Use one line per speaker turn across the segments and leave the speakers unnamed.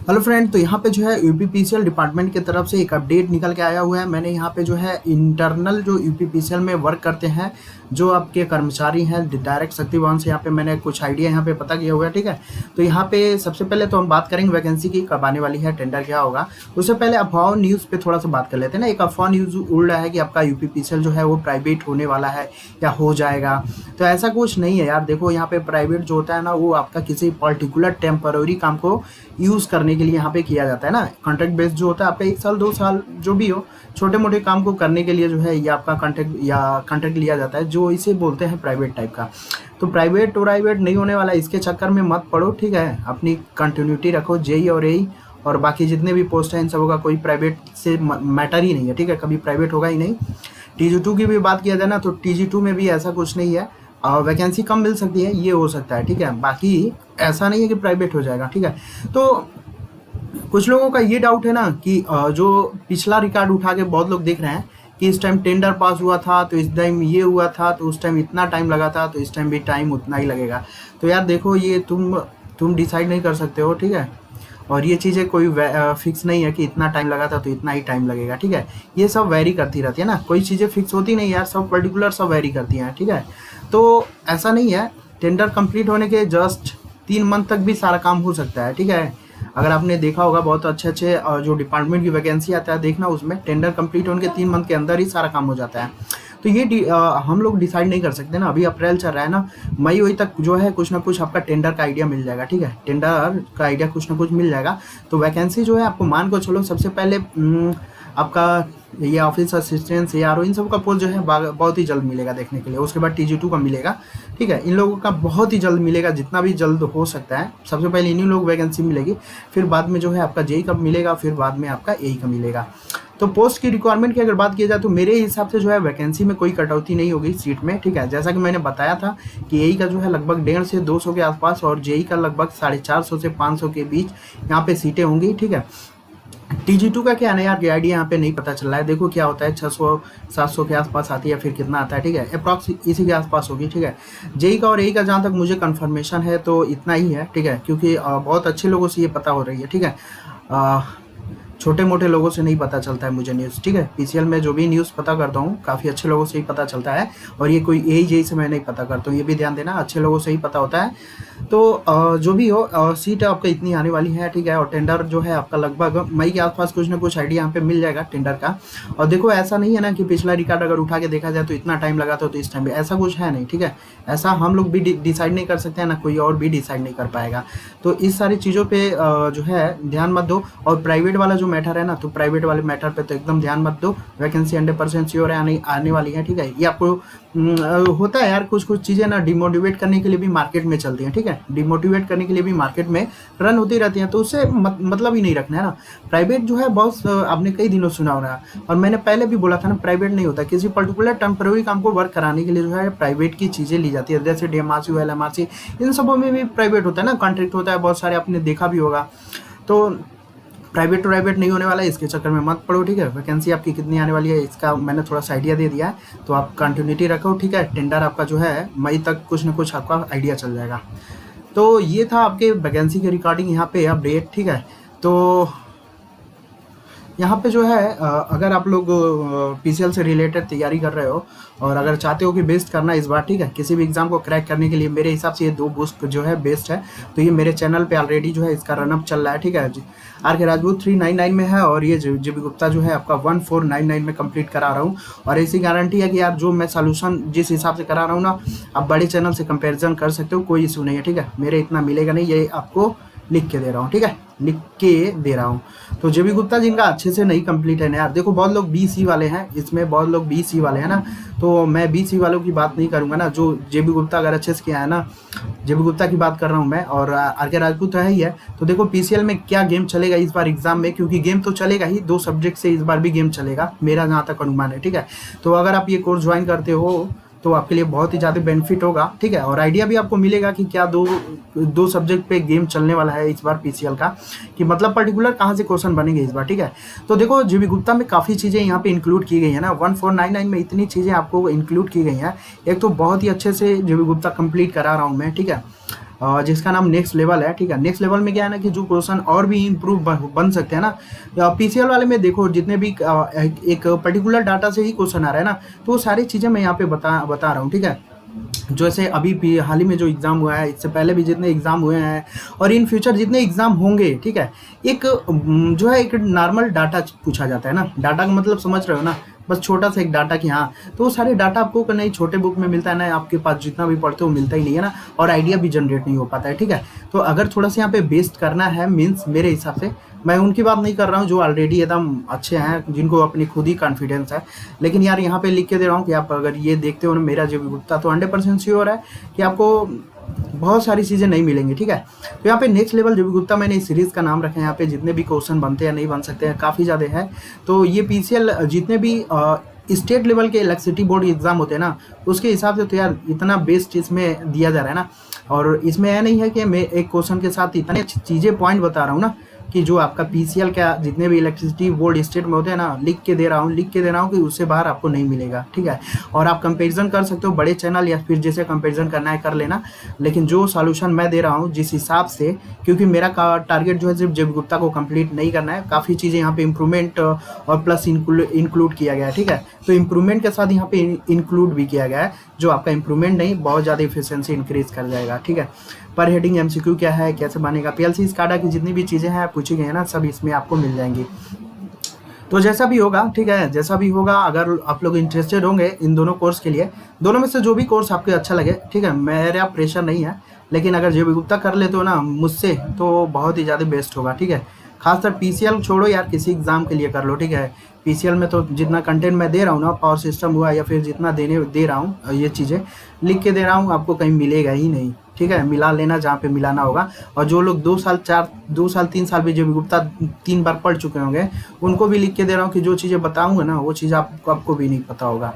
Hello friend, तो यहाँ पे जो है यूपीपीसीएल डिपार्टमेंट की तरफ से एक अपडेट निकल के आया हुआ है। मैंने यहाँ पे जो है इंटरनल जो यूपीपीसीएल में वर्क करते हैं जो आपके कर्मचारी हैं डायरेक्ट शक्ति भवन से यहाँ पे मैंने कुछ आइडिया यहाँ पे पता किया हुआ है। ठीक है, तो यहाँ पे सबसे पहले तो हम बात करेंगे वैकेंसी की, कब आने वाली है, टेंडर क्या होगा। उससे पहले अफवाह न्यूज़ पे थोड़ा सा बात कर लेते हैं ना। एक अफवाह न्यूज़ उड़ रहा है कि आपका यूपीपीसीएल जो है वो प्राइवेट होने वाला है या हो जाएगा। तो ऐसा कुछ नहीं है यार। देखो, यहाँ पे प्राइवेट जो होता है ना, वो आपका किसी पर्टिकुलर टेम्पररी काम को यूज़ करने के लिए यहाँ पे किया जाता है ना। कॉन्ट्रैक्ट बेस्ड जो होता है आपका 1 साल 2 साल जो भी हो, छोटे मोटे काम को करने के लिए जो है ये आपका कॉन्ट्रैक्ट लिया जाता है, जो इसे बोलते हैं प्राइवेट टाइप का। तो प्राइवेट नहीं होने वाला, इसके चक्कर में मत पड़ो। ठीक है, अपनी कंटिन्यूटी रखो। जेई और एई और बाकी जितने भी पोस्ट हैं इन सबों का कोई प्राइवेट से मैटर ही नहीं है। ठीक है, कभी प्राइवेट होगा ही नहीं। TG2 की भी बात किया जाए ना, तो TG2 में भी ऐसा कुछ नहीं है। वैकेंसी कम मिल सकती है, ये हो सकता है। ठीक है, बाकी ऐसा नहीं है कि प्राइवेट हो जाएगा। ठीक है, तो कुछ लोगों का ये डाउट है ना कि जो पिछला रिकॉर्ड उठा के बहुत लोग देख रहे हैं कि इस टाइम टेंडर पास हुआ था, तो इस टाइम ये हुआ था, तो उस टाइम इतना टाइम लगा था, तो इस टाइम भी टाइम उतना ही लगेगा। तो यार देखो, ये तुम डिसाइड नहीं कर सकते हो। ठीक है, और ये चीज़ें कोई फिक्स नहीं है कि इतना टाइम लगा था तो इतना ही टाइम लगेगा। ठीक है, ये सब वेरी करती रहती है ना, कोई चीज़ें फिक्स होती नहीं यार, सब पर्टिकुलर सब वेरी करती हैं। ठीक है, तो ऐसा नहीं है। टेंडर कंप्लीट होने के जस्ट 3 मंथ तक भी सारा काम हो सकता है। ठीक है, अगर आपने देखा होगा बहुत अच्छे जो डिपार्टमेंट की वैकेंसी आता है, देखना उसमें टेंडर कंप्लीट होने के 3 मंथ के अंदर ही सारा काम हो जाता है। तो ये हम लोग डिसाइड नहीं कर सकते ना। अभी अप्रैल चल रहा है ना, मई वही तक जो है कुछ ना कुछ आपका टेंडर का आइडिया मिल जाएगा। ठीक है, टेंडर का आइडिया कुछ ना कुछ मिल जाएगा। तो वैकेंसी जो है आपको मान को चलो, सबसे पहले आपका ये ऑफिस असिस्टेंट ARO इन सब का पोस्ट जो है बहुत ही जल्द मिलेगा देखने के लिए। उसके बाद TG2 का मिलेगा। ठीक है, इन लोगों का बहुत ही जल्द मिलेगा, जितना भी जल्द हो सकता है। सबसे पहले इन्हीं लोग वैकेंसी मिलेगी, फिर बाद में जो है आपका जेई का मिलेगा, फिर बाद में आपका एई का मिलेगा। तो पोस्ट की रिक्वायरमेंट की अगर बात की जाए तो मेरे हिसाब से जो है वैकेंसी में कोई कटौती नहीं होगी सीट में। ठीक है, जैसा कि मैंने बताया था कि एई का जो है लगभग 150 से 200 के आसपास और जेई का लगभग 450 से 500 के बीच यहाँ पे सीटें होंगी। ठीक है, TG2 का क्या है ना यार, आइडिया यहाँ पे नहीं पता चल रहा है। देखो क्या होता है, 600-700 के आसपास आती है, फिर कितना आता है। ठीक है, अप्रॉक्स इसी के आसपास होगी। ठीक है, जेई का और एई का जहाँ तक मुझे कंफर्मेशन है तो इतना ही है। ठीक है, क्योंकि बहुत अच्छे लोगों से ये पता हो रही है। ठीक है, छोटे मोटे लोगों से नहीं पता चलता है मुझे न्यूज़। ठीक है, पीसीएल में जो भी न्यूज़ पता करता हूँ काफ़ी अच्छे लोगों से ही पता चलता है, और ये कोई एई जेई से मैं नहीं पता करता हूँ, ये भी ध्यान देना, अच्छे लोगों से ही पता होता है। तो जो भी हो, सीट आपका इतनी आने वाली है। ठीक है, और टेंडर जो है आपका लगभग मई के आसपास कुछ ना कुछ आइडिया यहाँ पे मिल जाएगा टेंडर का। और देखो, ऐसा नहीं है ना कि पिछला रिकॉर्ड अगर उठा के देखा जाए तो इतना टाइम लगा था तो इस टाइम भी, ऐसा कुछ है नहीं। ठीक है, ऐसा हम लोग भी डिसाइड नहीं कर सकते हैं ना, कोई और भी डिसाइड नहीं कर पाएगा। तो इस सारी चीज़ों पे जो है ध्यान मत दो। और प्राइवेट वाला जो मैटर है ना, तो प्राइवेट वाले मैटर पे तो एकदम ध्यान मत दो। वैकेंसी 100% श्योर है, आने वाली है। ठीक है, ये आपको होता है यार, कुछ चीज़ें ना डिमोटिवेट करने के लिए भी मार्केट में चलती हैं। ठीक है, डिमोटिवेट करने के लिए भी मार्केट में रन होती रहती हैं, तो उससे मतलब ही नहीं रखना है ना। प्राइवेट जो है बहुत आपने कई दिनों सुना हो रहा है, और मैंने पहले भी बोला था ना, प्राइवेट नहीं होता। किसी पर्टिकुलर टेम्पररी काम को वर्क कराने के लिए जो है प्राइवेट की चीज़ें ली जाती है, जैसे DMRC LMRC इन सबों में भी प्राइवेट होता है ना, कॉन्ट्रैक्ट होता है बहुत सारे, आपने देखा भी होगा। तो प्राइवेट नहीं होने वाला है, इसके चक्कर में मत पड़ो। ठीक है, वैकेंसी आपकी कितनी आने वाली है इसका मैंने थोड़ा सा आइडिया दे दिया है, तो आप कंटिन्यूटी रखो। ठीक है, टेंडर आपका जो है मई तक कुछ ना कुछ आपका आइडिया चल जाएगा। तो ये था आपके वैकेंसी के रिगार्डिंग यहाँ पे अपडेट। ठीक है, तो यहाँ पे जो है अगर आप लोग पीसीएल से रिलेटेड तैयारी कर रहे हो और अगर चाहते हो कि बेस्ट करना इस बार, ठीक है, किसी भी एग्जाम को क्रैक करने के लिए मेरे हिसाब से ये 2 बुक जो है बेस्ट है। तो ये मेरे चैनल पे ऑलरेडी जो है इसका रनअप चल रहा है। ठीक है, RK राजपूत 399 में है, और ये JB गुप्ता जो है आपका 1499 में कंप्लीट करा रहा हूँ। और ऐसी गारंटी है कि यार जो मैं सोल्यूशन जिस हिसाब से करा रहा हूँ ना, आप बड़े चैनल से कंपेरिजन कर सकते हो, कोई इशू नहीं है। ठीक है, मेरे इतना मिलेगा नहीं, ये आपको लिख के दे रहा हूँ। ठीक है, लिख के दे रहा हूँ। तो JB गुप्ता जिनका अच्छे से नहीं कंप्लीट है ना यार, देखो बहुत लोग BC वाले हैं इसमें, बहुत लोग BC वाले हैं ना, तो मैं BC वालों की बात नहीं करूँगा ना। जो JB गुप्ता अगर अच्छे से किया है ना, JB गुप्ता की बात कर रहा हूँ मैं, और RK राजपूत है ही है। तो देखो पीसीएल में क्या गेम चलेगा इस बार एग्जाम में, क्योंकि गेम तो चलेगा ही, 2 सब्जेक्ट से इस बार भी गेम चलेगा, मेरा जहाँ तक अनुमान है। ठीक है, तो अगर आप ये कोर्स ज्वाइन करते हो तो आपके लिए बहुत ही ज़्यादा बेनिफिट होगा। ठीक है, और आइडिया भी आपको मिलेगा कि क्या दो सब्जेक्ट पे गेम चलने वाला है इस बार पीसीएल का, कि मतलब पर्टिकुलर कहाँ से क्वेश्चन बनेंगे इस बार। ठीक है, तो देखो JB गुप्ता में काफ़ी चीज़ें यहाँ पे इंक्लूड की गई है ना, 1499 में इतनी चीज़ें आपको इंक्लूड की गई हैं। एक तो बहुत ही अच्छे से JB गुप्ता कंप्लीट करा रहा हूँ मैं। ठीक है, जिसका नाम नेक्स्ट लेवल है, ठीक है। नेक्स्ट लेवल में क्या है ना कि जो क्वेश्चन और भी इम्प्रूव बन सकते हैं ना, पीसीएल वाले में देखो जितने भी एक पर्टिकुलर डाटा से ही क्वेश्चन आ रहा है ना, तो वो सारी चीज़ें मैं यहाँ पे बता रहा हूँ, ठीक है। जैसे अभी भी हाल ही में जो एग्ज़ाम हुआ है, इससे पहले भी जितने एग्ज़ाम हुए हैं और इन फ्यूचर जितने एग्ज़ाम होंगे, ठीक है, एक जो है एक नॉर्मल डाटा पूछा जाता है ना। डाटा का मतलब समझ रहे हो ना, बस छोटा सा एक डाटा कि हाँ, तो वो सारे डाटा आपको नहीं छोटे बुक में मिलता है ना, आपके पास जितना भी पढ़ते हो मिलता ही नहीं है ना, और आइडिया भी जनरेट नहीं हो पाता है, ठीक है। तो अगर थोड़ा सा यहाँ पे बेस्ट करना है, मीन्स मेरे हिसाब से, मैं उनकी बात नहीं कर रहा हूँ जो ऑलरेडी एकदम अच्छे हैं, जिनको अपनी खुद ही कॉन्फिडेंस है, लेकिन यार यहाँ पे लिख के दे रहा हूँ कि आप अगर ये देखते हो ना मेरा जेबी गुप्ता, तो 100% श्योर है कि आपको बहुत सारी चीज़ें नहीं मिलेंगी, ठीक है। तो यहाँ पे नेक्स्ट लेवल जेबी गुप्ता मैंने इस सीरीज़ का नाम रखा है। यहाँ पे जितने भी क्वेश्चन बनते हैं नहीं बन सकते हैं, काफ़ी ज़्यादा है। तो ये पीसीएल जितने भी स्टेट लेवल के इलेक्ट्रिसिटी बोर्ड एग्जाम होते हैं ना, उसके हिसाब से तो यार इतना बेस्ट इसमें दिया जा रहा है ना। और इसमें यह नहीं है कि मैं एक क्वेश्चन के साथ इतने चीज़ें पॉइंट बता रहा हूँ ना, कि जो आपका पीसीएल का जितने भी इलेक्ट्रिसिटी बोर्ड स्टेट में होते हैं ना, लिख के दे रहा हूँ कि उससे बाहर आपको नहीं मिलेगा, ठीक है। और आप कंपैरिजन कर सकते हो बड़े चैनल, या फिर जैसे कंपैरिजन करना है कर लेना, लेकिन जो सॉल्यूशन मैं दे रहा हूँ जिस हिसाब से, क्योंकि मेरा टारगेट जो है सिर्फ जेबी गुप्ता को कंप्लीट नहीं करना है, काफ़ी चीज़ें यहाँ पे इंप्रूवमेंट और प्लस इंक्लूड किया गया है, ठीक है। तो इंप्रूवमेंट के साथ यहाँ पे इंक्लूड भी किया गया है, जो आपका इंप्रूवमेंट नहीं बहुत ज़्यादा इफिशियंसी इंक्रीज कर जाएगा, ठीक है। पर हेडिंग एमसीक्यू क्या है, कैसे बनेगा, पीएलसी स्काडा की जितनी भी चीज़ें हैं पूछी गई है ना, सब इसमें आपको मिल जाएंगी। तो जैसा भी होगा, ठीक है, जैसा भी होगा, अगर आप लोग इंटरेस्टेड होंगे इन दोनों कोर्स के लिए, दोनों में से जो भी कोर्स आपको अच्छा लगे, ठीक है, मेरा प्रेशर नहीं है, लेकिन अगर जेबी गुप्ता कर लेते हो ना मुझसे तो बहुत ही ज़्यादा बेस्ट होगा, ठीक है। खासकर पीसीएल छोड़ो यार, किसी एग्ज़ाम के लिए कर लो, ठीक है। पीसीएल में तो जितना कंटेंट मैं दे रहा हूँ ना, पावर सिस्टम हुआ या फिर जितना दे रहा हूँ, ये चीज़ें लिख के दे रहा हूँ, आपको कहीं मिलेगा ही नहीं, ठीक है। मिला लेना जहाँ पे मिलाना होगा। और जो लोग 2 साल 3 साल भी जेबी गुप्ता 3 बार पढ़ चुके होंगे, उनको भी लिख के दे रहा हूँ कि जो चीज़ें बताऊँगा ना, वो चीज़ आपको भी नहीं पता होगा।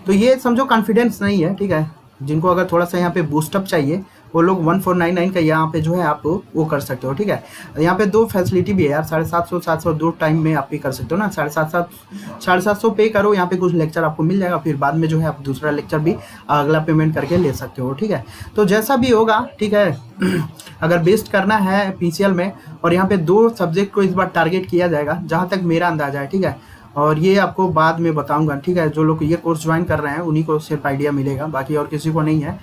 तो ये समझो कॉन्फिडेंस नहीं है, ठीक है। जिनको अगर थोड़ा सा यहाँ पे बूस्टअप चाहिए, वो लोग 1499 का यहाँ पे जो है आप वो कर सकते हो, ठीक है। यहाँ पे 2 फैसिलिटी भी है यार, 750 700 2 टाइम में आप पे कर सकते हो ना। 750 पे करो, यहाँ पे कुछ लेक्चर आपको मिल जाएगा, फिर बाद में जो है आप दूसरा लेक्चर भी अगला पेमेंट करके ले सकते हो, ठीक है। तो जैसा भी होगा, ठीक है। अगर बेस्ट करना है पीसीएल में, और यहाँ पे 2 सब्जेक्ट को इस बार टारगेट किया जाएगा, जहाँ तक मेरा अंदाजा है, ठीक है। और ये आपको बाद में बताऊंगा, ठीक है। जो लोग ये कोर्स ज्वाइन कर रहे हैं उन्हीं को सिर्फ आइडिया मिलेगा, बाकी और किसी को नहीं है।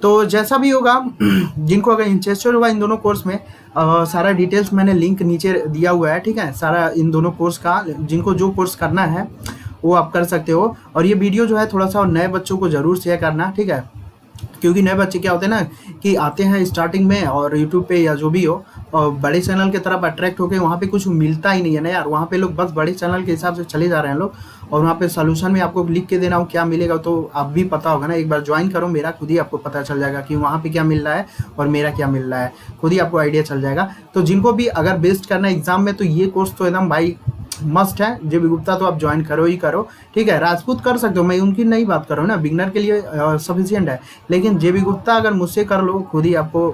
तो जैसा भी होगा, जिनको अगर इंटरेस्टेड होगा इन दोनों कोर्स में, सारा डिटेल्स मैंने लिंक नीचे दिया हुआ है, ठीक है। सारा इन दोनों कोर्स का, जिनको जो कोर्स करना है वो आप कर सकते हो। और ये वीडियो जो है थोड़ा सा नए बच्चों को ज़रूर शेयर करना, ठीक है। क्योंकि नए बच्चे क्या होते हैं ना कि आते हैं स्टार्टिंग में और यूट्यूब पे या जो भी हो, और बड़े चैनल की तरफ अट्रैक्ट होकर वहाँ पे कुछ मिलता ही नहीं है ना यार। वहाँ पे लोग बस बड़े चैनल के हिसाब से चले जा रहे हैं लोग, और वहाँ पे सोल्यूशन में आपको लिख के देना हो क्या मिलेगा, तो आप भी पता होगा ना। एक बार ज्वाइन करो मेरा, खुद ही आपको पता चल जाएगा कि वहाँ पे क्या मिल रहा है और मेरा क्या मिल रहा है, खुद ही आपको आइडिया चल जाएगा। तो जिनको भी अगर बेस्ट करना है एग्जाम में, तो ये कोर्स तो एकदम भाई मस्ट है। जेबी गुप्ता तो आप ज्वाइन करो ही करो, ठीक है। राजपूत कर सकते हो, मैं उनकी नहीं बात कर रहा हूँ ना, बिगनर के लिए सफिशिएंट है। लेकिन जेबी गुप्ता अगर मुझसे कर लो, खुद ही आपको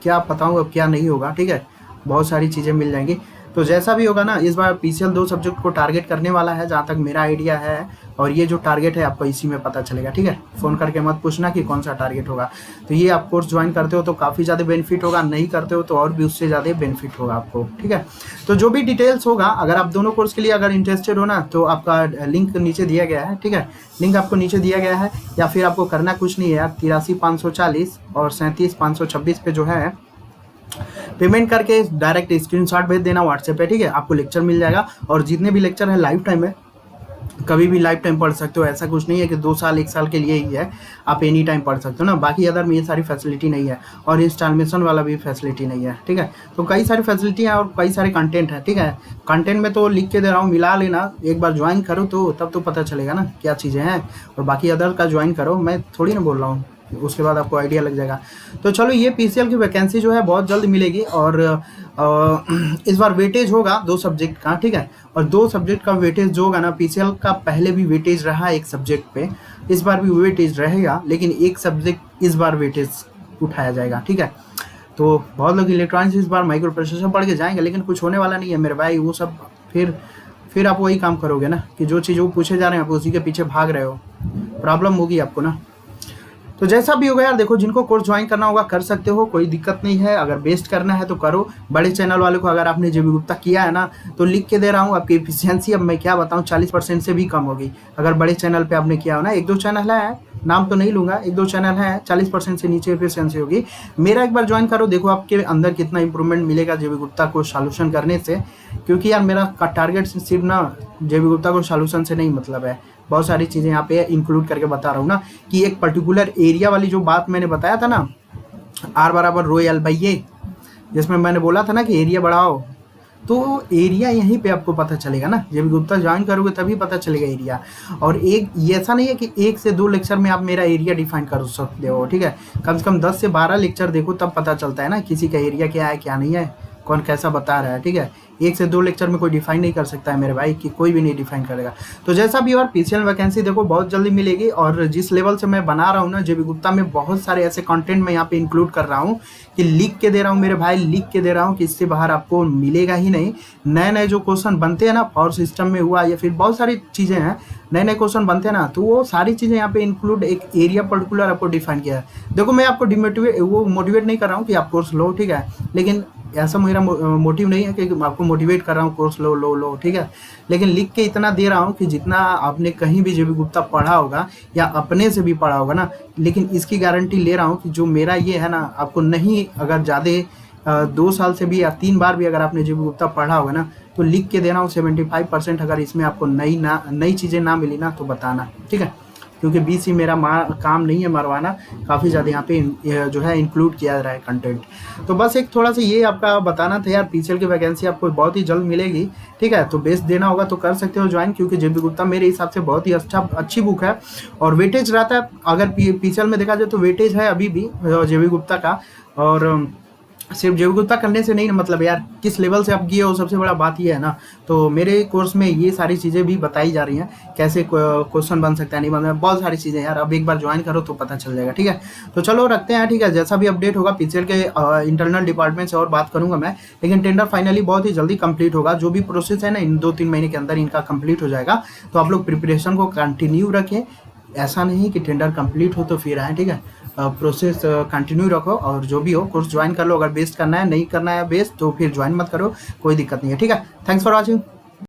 क्या बताऊँ अब क्या नहीं होगा, ठीक है। बहुत सारी चीज़ें मिल जाएंगी। तो जैसा भी होगा ना, इस बार पीसीएल 2 सब्जेक्ट को टारगेट करने वाला है, जहाँ तक मेरा आइडिया है। और ये जो टारगेट है आपको इसी में पता चलेगा, ठीक है। फ़ोन करके मत पूछना कि कौन सा टारगेट होगा। तो ये आप कोर्स ज्वाइन करते हो तो काफ़ी ज़्यादा बेनिफिट होगा, नहीं करते हो तो और भी उससे ज़्यादा बेनिफिट होगा आपको, ठीक है। तो जो भी डिटेल्स होगा, अगर आप दोनों कोर्स के लिए अगर इंटरेस्टेड हो ना, तो आपका लिंक नीचे दिया गया है, ठीक है। लिंक आपको नीचे दिया गया है, या फिर आपको करना कुछ नहीं है यार, 83 540 और 37 526 पे जो है पेमेंट करके डायरेक्ट स्क्रीनशॉट भेज देना व्हाट्सएप पे, ठीक है। आपको लेक्चर मिल जाएगा, और जितने भी लेक्चर है लाइफ टाइम है, कभी भी लाइफ टाइम पढ़ सकते हो। ऐसा कुछ नहीं है कि 2 साल 1 साल के लिए ही है, आप एनी टाइम पढ़ सकते हो ना। बाकी अदर में ये सारी फैसिलिटी नहीं है, और इंस्टॉलमेशन वाला भी फैसिलिटी नहीं है, ठीक है। तो कई सारी फैसिलिटी हैं और कई सारे कंटेंट है, ठीक है। कंटेंट में तो लिख के दे रहा हूँ, मिला लेना, एक बार ज्वाइन करो तो तब तो पता चलेगा ना क्या चीज़ें हैं। और बाकी अदर का ज्वाइन करो, मैं थोड़ी ना बोल रहा हूँ, उसके बाद आपको आइडिया लग जाएगा। तो चलो, ये पीसीएल की वैकेंसी जो है बहुत जल्द मिलेगी, और इस बार वेटेज होगा 2 सब्जेक्ट का, ठीक है। और 2 सब्जेक्ट का वेटेज जो होगा ना, पीसीएल का पहले भी वेटेज रहा एक सब्जेक्ट पे, इस बार भी वेटेज रहेगा, लेकिन एक सब्जेक्ट इस बार वेटेज उठाया जाएगा, ठीक है। तो बहुत लोग इलेक्ट्रॉनिक्स इस बार माइक्रो प्रोसेसर पढ़ के जाएंगे, लेकिन कुछ होने वाला नहीं है मेरे भाई। वो सब फिर आप वही काम करोगे ना, कि जो चीज़ वो पूछे जा रहे हैं आप उसी के पीछे भाग रहे हो, प्रॉब्लम होगी आपको ना। तो जैसा भी होगा यार, देखो जिनको कोर्स ज्वाइन करना होगा कर सकते हो, कोई दिक्कत नहीं है। अगर बेस्ट करना है तो करो। बड़े चैनल वाले को अगर आपने जेबी गुप्ता किया है ना, तो लिख के दे रहा हूँ, आपकी एफिशिएंसी अब मैं क्या बताऊँ 40% से भी कम होगी अगर बड़े चैनल पे आपने किया हो ना। 1-2 चैनल है, नाम तो नहीं लूंगा, 1-2 चैनल है, 40% से नीचे एफिशिएंसी होगी। मेरा एक बार ज्वाइन करो, देखो आपके अंदर कितना इंप्रूवमेंट मिलेगा जेबी गुप्ता को सॉल्यूशन करने से। क्योंकि यार मेरा टारगेट सिर्फ ना जेबी गुप्ता को सॉल्यूशन से नहीं मतलब है, बहुत सारी चीज़ें यहाँ पे इंक्लूड करके बता रहा हूँ ना, कि एक पर्टिकुलर एरिया वाली जो बात मैंने बताया था ना, R बराबर रो एल बाई ए, जिसमें मैंने बोला था ना कि एरिया बढ़ाओ, तो एरिया यहीं पे आपको पता चलेगा ना। जेबी गुप्ता ज्वाइन करोगे तभी पता चलेगा एरिया। और एक ये ऐसा नहीं है कि 1 से 2 लेक्चर में आप मेरा एरिया डिफाइन कर सकते हो, ठीक है। कम से कम 10 से 12 लेक्चर देखो, तब पता चलता है ना किसी का एरिया क्या है क्या नहीं है, कौन कैसा बता रहा है, ठीक है। 1 से 2 लेक्चर में कोई डिफाइन नहीं कर सकता है मेरे भाई, कि कोई भी नहीं डिफाइन करेगा। तो जैसा भी और पीसीएल वैकेंसी देखो बहुत जल्दी मिलेगी। और जिस लेवल से मैं बना रहा हूँ ना जेबी गुप्ता में, बहुत सारे ऐसे कंटेंट मैं यहाँ पे इंक्लूड कर रहा हूँ कि लिख के दे रहा हूँ मेरे भाई, लिख के दे रहा हूँ कि इससे बाहर आपको मिलेगा ही नहीं। नए नए जो क्वेश्चन बनते हैं ना, पावर सिस्टम में हुआ या फिर बहुत सारी चीज़ें हैं, नए नए क्वेश्चन बनते हैं ना, तो वो सारी चीज़ें यहाँ पे इंक्लूड एक एरिया पर्टिकुलर आपको डिफाइन किया है। देखो मैं आपको मोटिवेट नहीं कर रहा हूँ कि आप कोर्स लो, ठीक है, लेकिन ऐसा मेरा मोटिव नहीं है कि आपको मोटिवेट कर रहा हूँ कोर्स लो लो लो, ठीक है। लेकिन लिख के इतना दे रहा हूँ कि जितना आपने कहीं भी जेबी गुप्ता पढ़ा होगा या अपने से भी पढ़ा होगा ना, लेकिन इसकी गारंटी ले रहा हूँ कि जो मेरा ये है ना, आपको नहीं, अगर ज़्यादा 2 साल से भी या 3 बार भी अगर आपने जेबी गुप्ता पढ़ा होगा ना, तो लिख के दे रहा हूँ 75%। अगर इसमें आपको नई चीज़ें ना मिली ना तो बताना, ठीक है। क्योंकि बीसी मेरा काम नहीं है मरवाना, काफ़ी ज़्यादा यहाँ पे जो है इंक्लूड किया जा रहा है कंटेंट। तो बस एक थोड़ा सा ये आपका बताना था यार, पीसीएल की वैकेंसी आपको बहुत ही जल्द मिलेगी, ठीक है। तो बेस्ट देना होगा तो कर सकते हो ज्वाइन, क्योंकि जेबी गुप्ता मेरे हिसाब से बहुत ही अच्छी बुक है। और वेटेज रहता है, अगर पीसीएल में देखा जाए तो वेटेज है अभी भी जेबी गुप्ता का। और सिर्फ जेबी गुप्ता करने से नहीं, मतलब यार किस लेवल से आप किए हो, सबसे बड़ा बात ये है ना। तो मेरे कोर्स में ये सारी चीज़ें भी बताई जा रही हैं, कैसे क्वेश्चन बन सकता है, नहीं बन सकता, बहुत सारी चीज़ें यार। अब एक बार ज्वाइन करो तो पता चल जाएगा, ठीक है। तो चलो रखते हैं, ठीक है। जैसा भी अपडेट होगा पीसीएल के इंटरनल डिपार्टमेंट से और बात करूंगा मैं, लेकिन टेंडर फाइनली बहुत ही जल्दी कंप्लीट होगा। जो भी प्रोसेस है ना, इन 2-3 महीने के अंदर इनका कंप्लीट हो जाएगा। तो आप लोग प्रिपरेशन को कंटिन्यू रखें, ऐसा नहीं कि टेंडर कंप्लीट हो तो फिर आए, ठीक है। प्रोसेस कंटिन्यू रखो, और जो भी हो कोर्स ज्वाइन कर लो। अगर बेस्ट करना है, नहीं करना है बेस्ट, तो फिर ज्वाइन मत करो, कोई दिक्कत नहीं है, ठीक है। Thanks for watching.